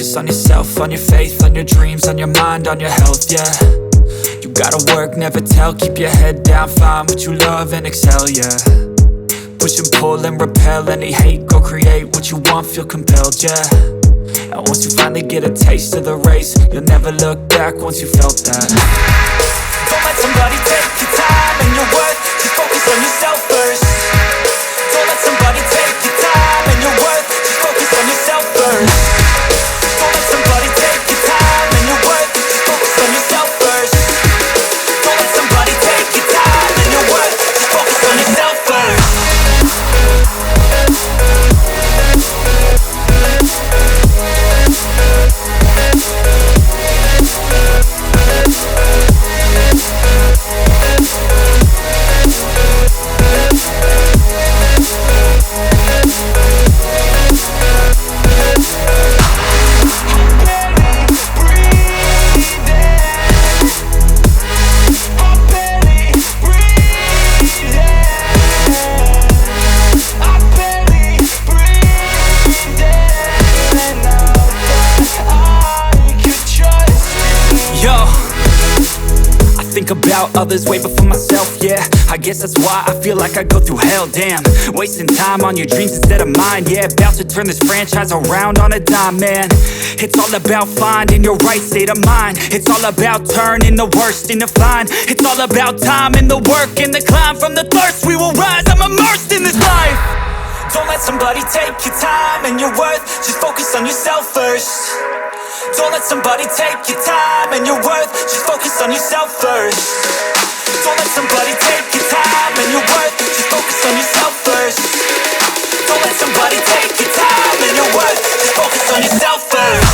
focus on yourself, on your faith, on your dreams, on your mind, on your health, yeah. You gotta work, never tell, keep your head down, find what you love and excel, yeah. Push and pull and repel any hate, go create what you want, feel compelled, yeah. And once you finally get a taste of the race, you'll never look back once you felt that. Don't let somebody take your time and your worth, just focus on yourself first. Don't let somebody take your time and your worth, just focus on yourself first. Don't let somebody take your time and your worth, just focus on yourself first. Don't let somebody take your time and your worth, just focus on yourself first. About others way before myself, yeah. I guess that's why I feel like I go through hell, damn. Wasting time on your dreams instead of mine, yeah. About to turn this franchise around on a dime, man. It's all about finding your right state of mind. It's all about turning the worst into fine. It's all about time and the work and the climb. From the thirst we will rise, I'm immersed in this life. Don't let somebody take your time and your worth, just focus on yourself first. Don't let somebody take your time and your worth, just focus on yourself first. Don't let somebody take your time and your worth, just focus on yourself first. Don't let somebody take your time and your worth, just focus on yourself first.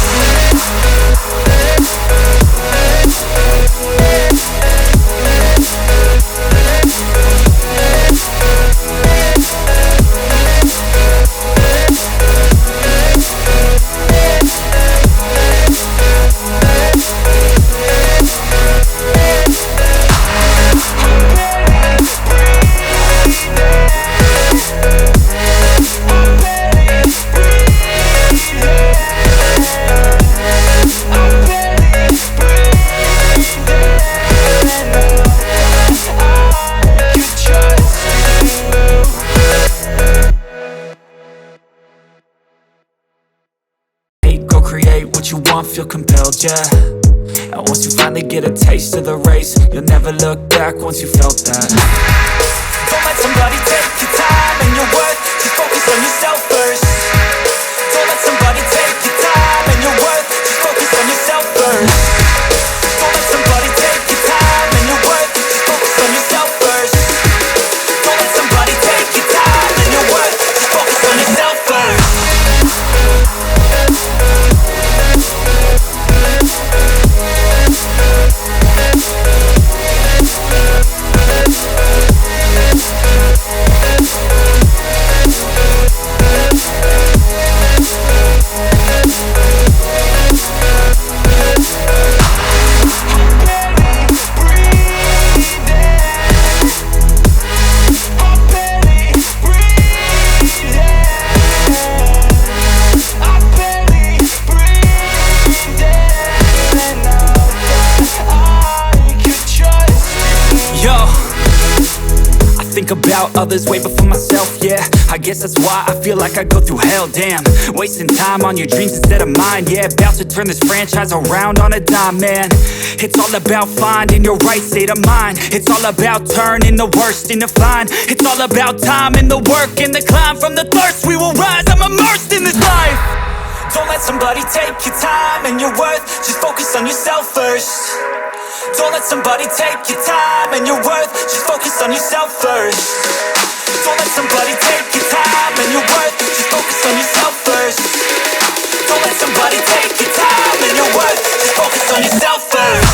You want, feel compelled, yeah. And once you finally get a taste of the race, you'll never look back once you felt that. Don't let somebody take your time and your worth, just focus on yourself first. Don't let somebody take your time and your worth, just focus on yourself first. Don't let somebody take your time and your worth, just focus on yourself first. Don't let somebody take your time and your worth, just focus on yourself first. Think about others way before myself, yeah. I guess that's why I feel like I go through hell, damn. Wasting time on your dreams instead of mine, yeah. About to turn this franchise around on a dime, man. It's all about finding your right state of mind. It's all about turning the worst into fine. It's all about time and the work and the climb. From the thirst we will rise, I'm immersed in this life. Don't let somebody take your time and your worth, just focus on yourself first. Don't let somebody take your time and your worth, just focus on yourself first. Don't let somebody take your time and your worth, just focus on yourself first. Don't let somebody take your time and your worth, just focus on yourself first.